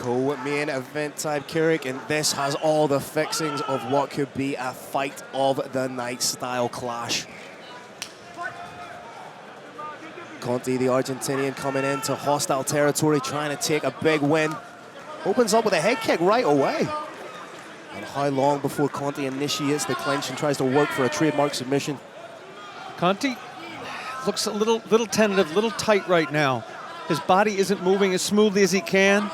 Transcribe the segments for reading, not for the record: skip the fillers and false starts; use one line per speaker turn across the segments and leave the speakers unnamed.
Co-main event type Keurig, and this has all the fixings of what could be a fight of the night style clash. Conti, the Argentinian, coming into hostile territory, trying to take a big win. Opens up with a head kick right away. And how long before Conti initiates the clinch and tries to work for a trademark submission?
Conti looks a little tentative, a little tight right now. His body isn't moving as smoothly as he can.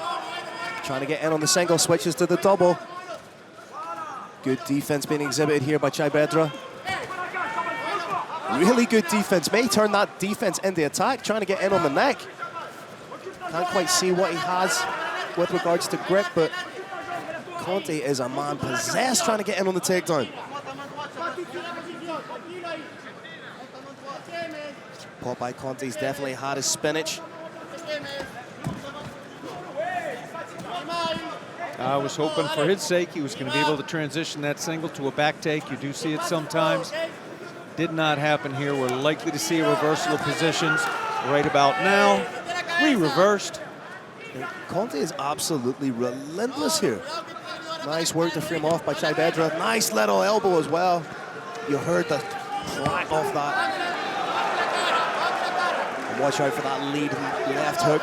Trying to get in on the single, switches to the double. Good defense being exhibited here by Chaibeddra. Really good defense. May turn that defense into attack, trying to get in on the neck. Can't quite see what he has with regards to grip, but Conti is a man possessed trying to get in on the takedown. Popeye Conti's definitely had his spinach.
I was hoping for his sake he was going to be able to transition that single to a back take. You do see it sometimes. Did not happen here. We're likely to see a reversal of positions right about now. Reversed.
Conti is absolutely relentless here. Nice work to frame off by Chaibeddra. Nice little elbow as well. You heard the clack of that. And watch out for that lead left hook.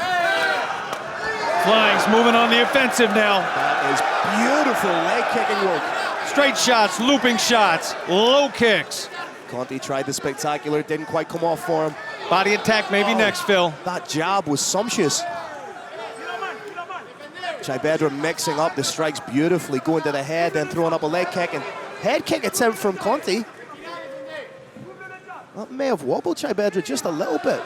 Flying's moving on the offensive now.
That is beautiful leg kicking work.
Straight shots, looping shots, low kicks.
Conti tried the spectacular, didn't quite come off for him.
Body attack maybe next, Phil.
That jab was sumptuous. Chaibeddra mixing up the strikes beautifully, going to the head, then throwing up a leg kick, and head kick attempt from Conti. That may have wobbled Chaibeddra just a little bit,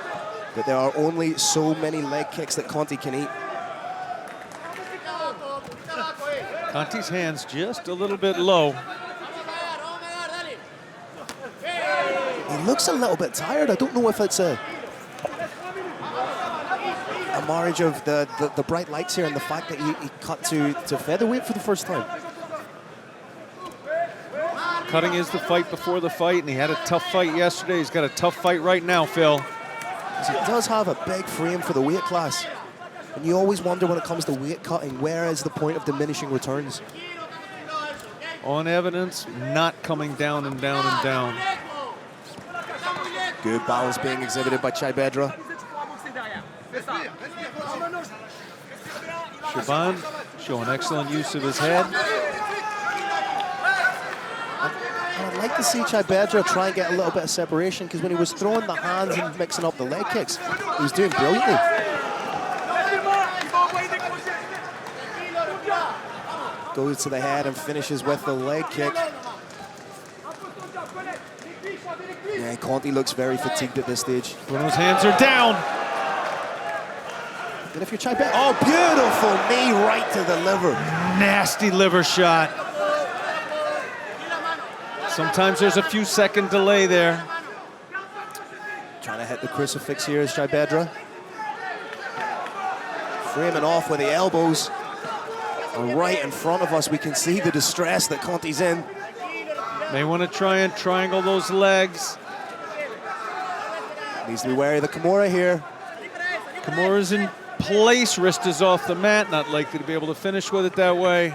but there are only so many leg kicks that Conti can eat.
Conti's hands just a little bit low.
He looks a little bit tired. I don't know if it's a marriage of the bright lights here and the fact that he cut to featherweight for the first time.
Cutting is the fight before the fight, and he had a tough fight yesterday. He's got a tough fight right now, Phil.
He does have a big frame for the weight class. And you always wonder when it comes to weight cutting, where is the point of diminishing returns?
On evidence, not coming down and down and down.
Good balance being exhibited by Chaibeddra.
Chabane showing excellent use of his head.
I'd like to see Chaibeddra try and get a little bit of separation, because when he was throwing the hands and mixing up the leg kicks, he was doing brilliantly. Goes to the head and finishes with the leg kick. Yeah, Conti looks very fatigued at this stage.
Bruno's hands are down.
And if you're Chaibeddra, oh, beautiful knee right to the liver.
Nasty liver shot. Sometimes there's a few second delay there.
Trying to hit the crucifix here is Chaibeddra. Framing off with the elbows. And right in front of us, we can see the distress that Conti's in.
May want to try and triangle those legs.
Needs to be wary of the Kimura here.
Kimura's in place, wrist is off the mat, not likely to be able to finish with it that way.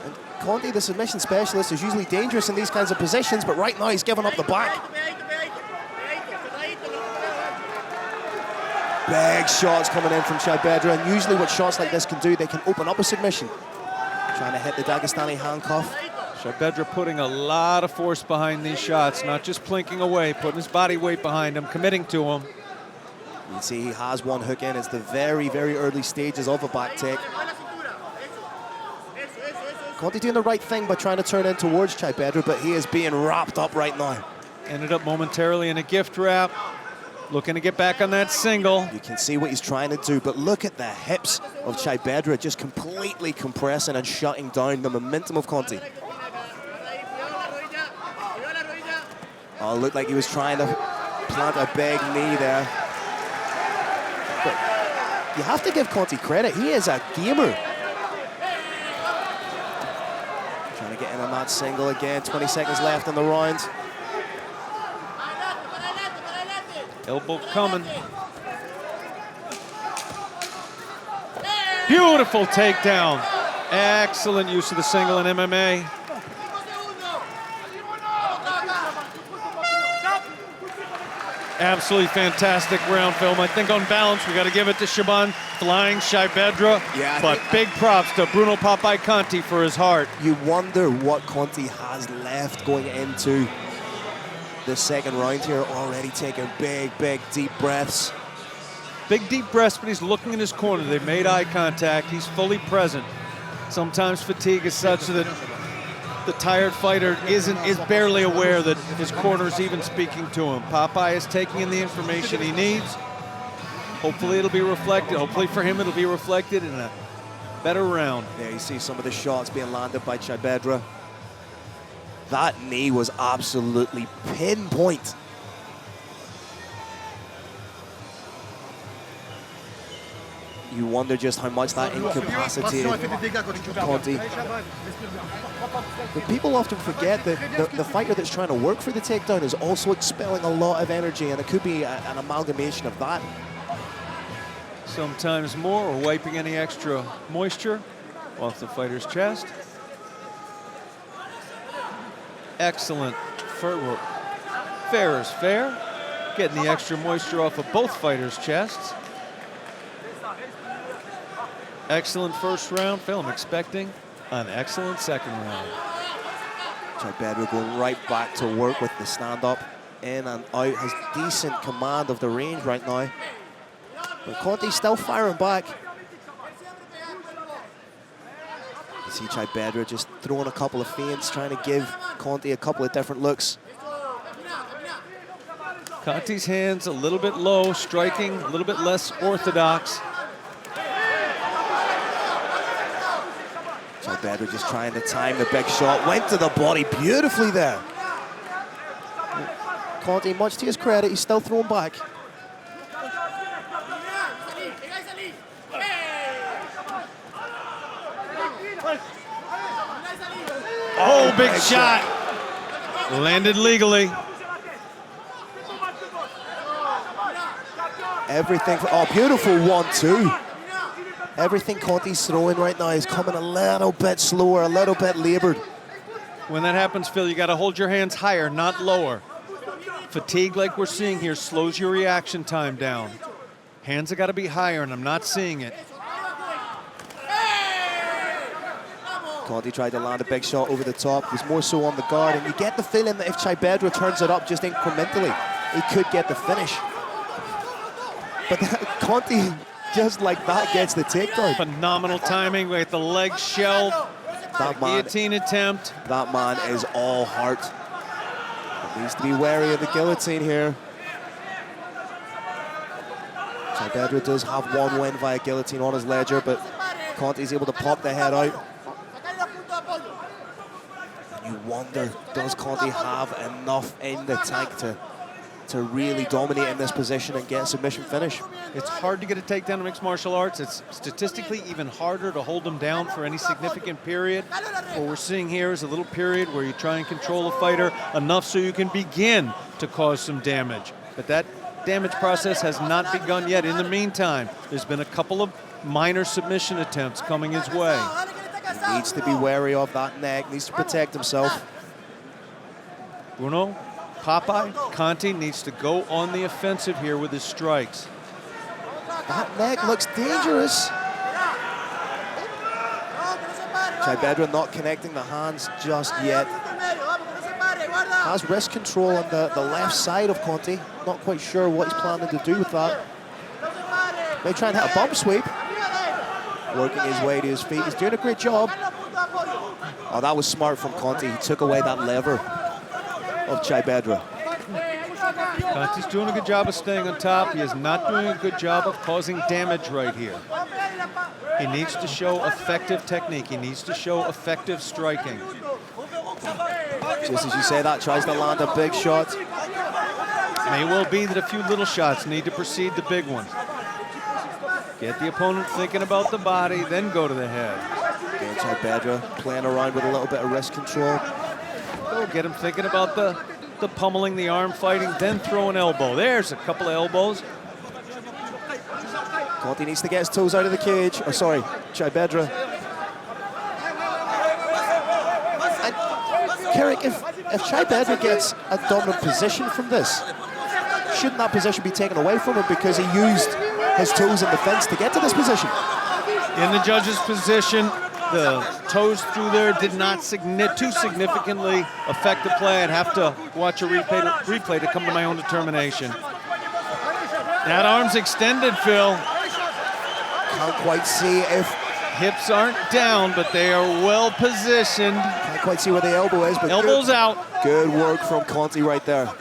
And Conti, the submission specialist, is usually dangerous in these kinds of positions, but right now he's giving up the back. Big shots coming in from Chaibeddra, and usually what shots like this can do, they can open up a submission. Trying to hit the Dagestani handcuff.
Chaibeddra putting a lot of force behind these shots, not just plinking away, putting his body weight behind him, committing to him.
You can see he has one hook in. It's the very, very early stages of a back take. Conti doing the right thing by trying to turn in towards Chaibeddra, but he is being wrapped up right now.
Ended up momentarily in a gift wrap. Looking to get back on that single.
You can see what he's trying to do, but look at the hips of Chaibeddra just completely compressing and shutting down the momentum of Conti. Oh, looked like he was trying to plant a big knee there. But you have to give Conti credit. He is a gamer. Trying to get in on that single again. 20 seconds left in the round.
Elbow coming. Beautiful takedown. Excellent use of the single in MMA. Absolutely fantastic round, film. I think on balance, we got to give it to Chabane flying Chaibeddra.
Yeah,
but big props to Bruno Conti for his heart.
You wonder what Conti has left going into the second round here. Already taking big, deep breaths.
Big, deep breaths, but he's looking in his corner. They've made eye contact. He's fully present. Sometimes fatigue is such that the tired fighter is barely aware that his corner's even speaking to him. Popeye is taking in the information he needs. Hopefully it'll be reflected. Hopefully for him it'll be reflected in a better round.
There you see some of the shots being landed by Chaibeddra. That knee was absolutely pinpoint. You wonder just how much that incapacitated Conti. But people often forget that the fighter that's trying to work for the takedown is also expelling a lot of energy, and it could be an amalgamation of that.
Sometimes more, or wiping any extra moisture off the fighter's chest. Excellent. Fair is fair. Getting the extra moisture off of both fighters' chests. Excellent first round, Phil. I'm expecting an excellent second round.
Chaibeddra going right back to work with the stand-up, in and out. Has decent command of the range right now. But Conti's still firing back. You see Chaibeddra just throwing a couple of feints, trying to give Conti a couple of different looks.
Conti's hands a little bit low, striking a little bit less orthodox.
Chaibeddra just trying to time the big shot. Went to the body beautifully there. Conti, much to his credit, he's still throwing back.
Oh, big shot. Landed legally.
Everything, oh, beautiful 1-2. Everything Conti's throwing right now is coming a little bit slower, a little bit labored.
When that happens, Phil, you got to hold your hands higher, not lower. Fatigue, like we're seeing here, slows your reaction time down. Hands have got to be higher, and I'm not seeing it.
Conti tried to land a big shot over the top. He was more so on the guard, and you get the feeling that if Chaibeddra turns it up just incrementally, he could get the finish. But Conti, just like that, gets the takedown.
Phenomenal timing with the leg shell.
That man,
guillotine attempt.
That man is all heart. He needs to be wary of the guillotine here. Chaibeddra does have one win via guillotine on his ledger, but Conti's able to pop the head out. And you wonder, does Conti have enough in the tank to really dominate in this position and get a submission finish?
It's hard to get a takedown in mixed martial arts. It's statistically even harder to hold them down for any significant period. What we're seeing here is a little period where you try and control a fighter enough so you can begin to cause some damage. But that damage process has not begun yet. In the meantime, there's been a couple of minor submission attempts coming his way.
He needs to be wary of that neck, needs to protect himself.
Bruno Conti needs to go on the offensive here with his strikes.
That neck looks dangerous. Chaibeddra not connecting the hands just yet. Has wrist control on the left side of Conti. Not quite sure what he's planning to do with that. May try and hit a bump sweep. Working his way to his feet. He's doing a great job. Oh, that was smart from Conti. He took away that lever of Chaibeddra.
Conti's doing a good job of staying on top. He is not doing a good job of causing damage right here. He needs to show effective technique. He needs to show effective striking.
Just as you say that, tries to land a big shot.
May well be that a few little shots need to precede the big one. Get the opponent thinking about the body, then go to the head.
Again, Chaibeddra playing around with a little bit of wrist control.
Go get him thinking about the pummeling, the arm fighting, then throw an elbow. There's a couple of elbows.
Conti needs to get his toes out of the cage. Or sorry, Chaibeddra. And Carrick, if Chaibeddra gets a dominant position from this, shouldn't that position be taken away from him because he used his toes in the fence to get to this position?
In the judge's position, the toes through there did not too significantly affect the play. I'd have to watch a replay to come to my own determination. That arm's extended, Phil.
Can't quite see if...
Hips aren't down, but they are well positioned.
Can't quite see where the elbow is, but...
Elbow's out.
Good work from Conti right there.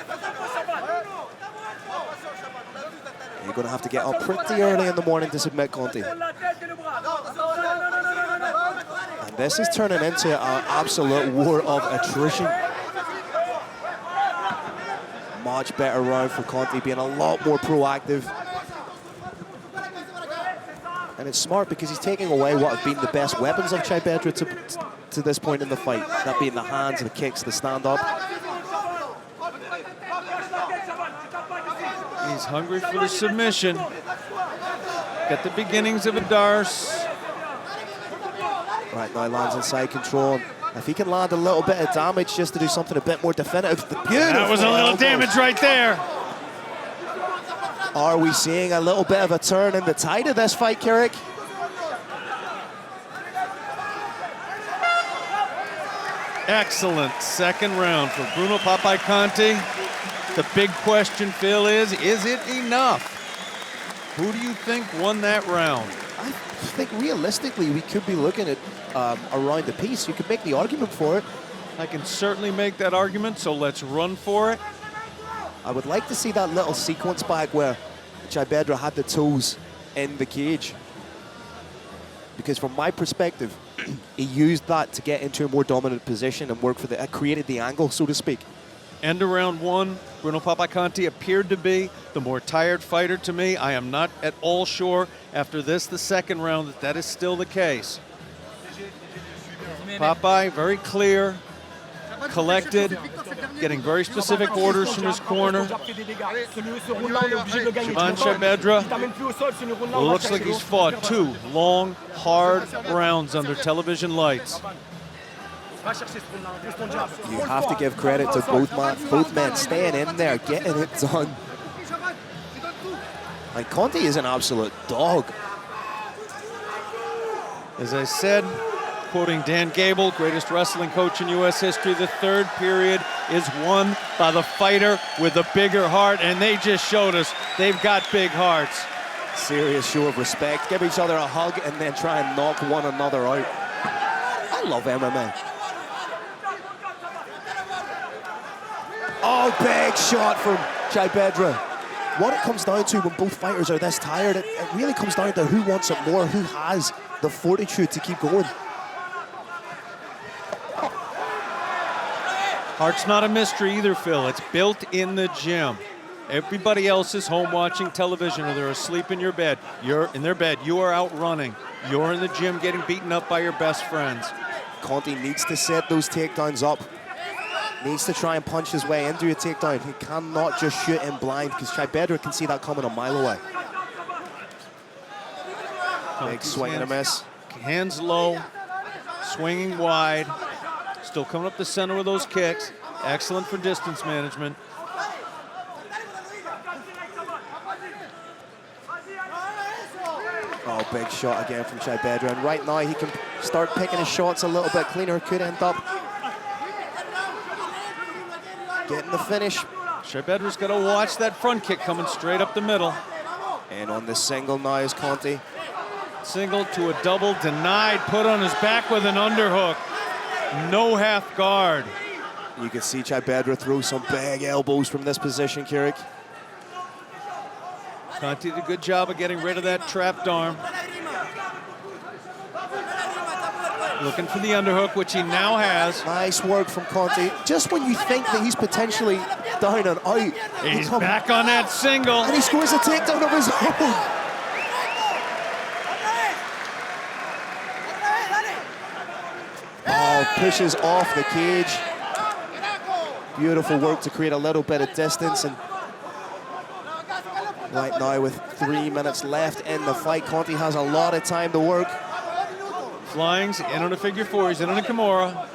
You're going to have to get up pretty early in the morning to submit Conti. And this is turning into an absolute war of attrition. Much better round for Conti, being a lot more proactive. And it's smart because he's taking away what have been the best weapons of Chaibeddra to this point in the fight. That being the hands, the kicks, the stand-up.
He's hungry for the submission. Got the beginnings of a Darce.
Right now lands inside control. If he can land a little bit of damage just to do something a bit more definitive.
That was a little damage right there.
Are we seeing a little bit of a turn in the tide of this fight, Carrick?
Excellent second round for Bruno Conti. The big question, Phil, is it enough? Who do you think won that round?
I think realistically we could be looking at around the piece. You could make the argument for it.
I can certainly make that argument, so let's run for it.
I would like to see that little sequence back where Chaibeddra had the toes in the cage. Because from my perspective, he used that to get into a more dominant position and work for the, created the angle, so to speak.
End of round one, Bruno Conti appeared to be the more tired fighter to me. I am not at all sure after this, the second round, that is still the case. Popeye, very clear, collected, getting very specific orders from his corner. Chabane Chaibeddra looks like he's fought 2 long, hard rounds under television lights.
You have to give credit to both men staying in there, getting it done. And Conti is an absolute dog.
As I said, quoting Dan Gable, greatest wrestling coach in U.S. history, the third period is won by the fighter with a bigger heart, and they just showed us they've got big hearts.
Serious show of respect. Give each other a hug and then try and knock one another out. I love MMA. Oh, big shot from Chaibeddra. What it comes down to when both fighters are this tired, it really comes down to who wants it more, who has the fortitude to keep going.
Heart's not a mystery either, Phil. It's built in the gym. Everybody else is home watching television or they're asleep in your bed. You're in their bed. You are out running. You're in the gym getting beaten up by your best friends.
Conti needs to set those takedowns up. Needs to try and punch his way into a takedown. He cannot just shoot in blind because Chaibeddra can see that coming a mile away. Big swing and a miss.
Hands low, swinging wide. Still coming up the center with those kicks. Excellent for distance management.
Oh, big shot again from Chaibeddra. And right now he can start picking his shots a little bit cleaner. Could end up getting the finish.
Chaibedra's got to watch that front kick coming straight up the middle.
And on the single now is Conti.
Single to a double, denied, put on his back with an underhook. No half guard.
You can see Chaibeddra throw some big elbows from this position, Carrick.
Conti did a good job of getting rid of that trapped arm. Looking for the underhook, which he now has.
Nice work from Conti. Just when you think that he's potentially down and out.
He's back on that single.
And he scores a takedown of his own. Oh, pushes off the cage. Beautiful work to create a little bit of distance. And Right now, with 3 minutes left in the fight, Conti has a lot of time to work.
Flying's in on a figure four, he's in on a Kimura.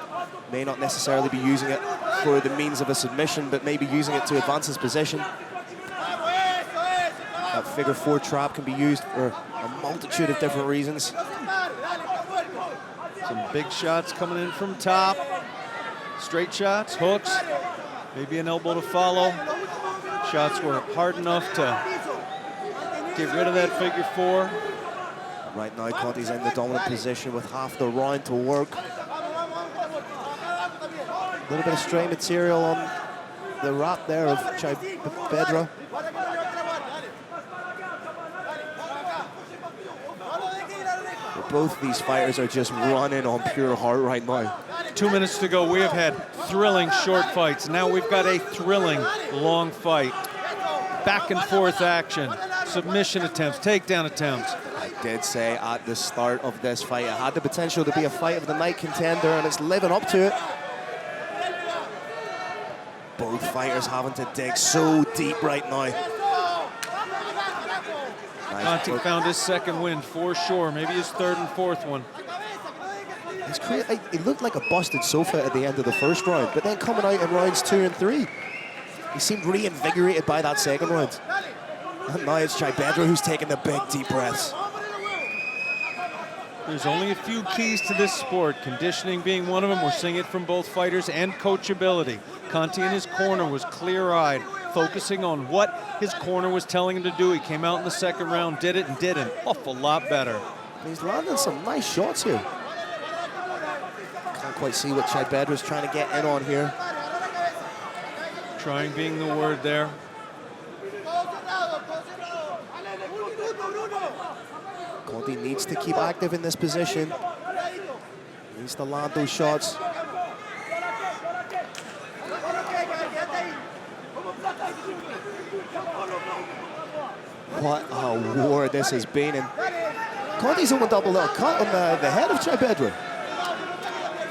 May not necessarily be using it for the means of a submission, but maybe using it to advance his position. That figure four trap can be used for a multitude of different reasons.
Some big shots coming in from top. Straight shots, hooks, maybe an elbow to follow. Shots were hard enough to get rid of that figure four.
Right now, Conti's in the dominant position with half the round to work. A little bit of stray material on the wrap there of Chaibeddra. Both these fighters are just running on pure heart right now.
2 minutes to go. We have had thrilling short fights. Now we've got a thrilling long fight. Back and forth action, submission attempts, takedown attempts.
I did say at the start of this fight, it had the potential to be a fight of the night contender, and it's living up to it. Both fighters having to dig so deep right now.
Conti found his second win for sure, maybe his third and fourth one.
It looked like a busted sofa at the end of the first round, but then coming out in rounds 2 and 3, he seemed reinvigorated by that second round. And now it's Chaibeddra who's taking the big deep breaths.
There's only a few keys to this sport, conditioning being one of them. We're seeing it from both fighters, and coachability. Conti in his corner was clear-eyed, focusing on what his corner was telling him to do. He came out in the second round, did it, and did an awful lot better.
He's landing some nice shots here. Can't quite see what Chaibedra's trying to get in on here.
Trying being the word there.
Conti needs to keep active in this position. Needs to land those shots. What a war this has been. And Conti's opened up a little cut on the head of Chaibeddra.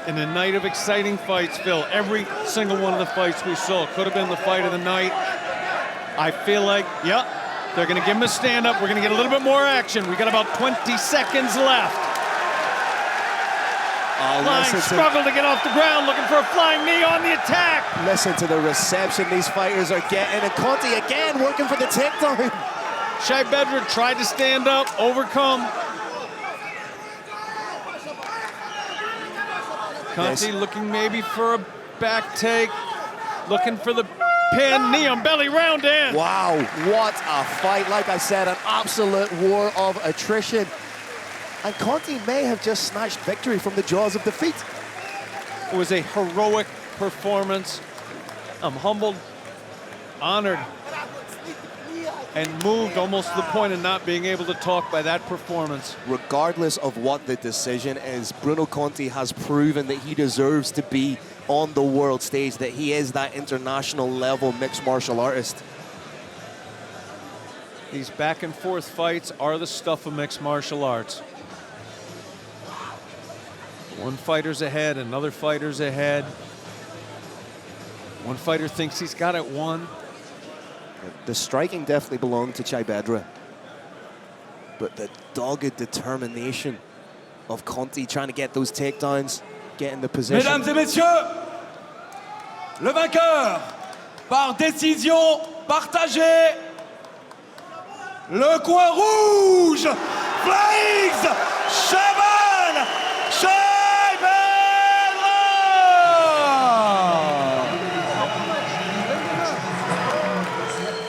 In a night of exciting fights, Phil, every single one of the fights we saw could have been the fight of the night. I feel like, yep, they're going to give him a stand-up. We're going to get a little bit more action. We got about 20 seconds left. Flying struggle to get off the ground, looking for a flying knee on the attack.
Listen to the reception these fighters are getting, and Conti again working for the takedown.
Chaibeddra tried to stand up, overcome. Conti looking maybe for a back take, looking for the pin, knee on belly, round in.
Wow, what a fight. Like I said, an absolute war of attrition. And Conti may have just snatched victory from the jaws of defeat.
It was a heroic performance. I'm humbled, honored, and moved almost to the point of not being able to talk by that performance.
Regardless of what the decision is, Bruno Conti has proven that he deserves to be on the world stage, that he is that international level mixed martial artist.
These back and forth fights are the stuff of mixed martial arts. One fighter's ahead, another fighter's ahead. One fighter thinks he's got it won.
The striking definitely belonged to Chaibeddra, but the dogged determination of Conti trying to get those takedowns, get in the position.
Mesdames et messieurs, le vainqueur par décision partagée, le coin rouge, Flying Chaibeddra.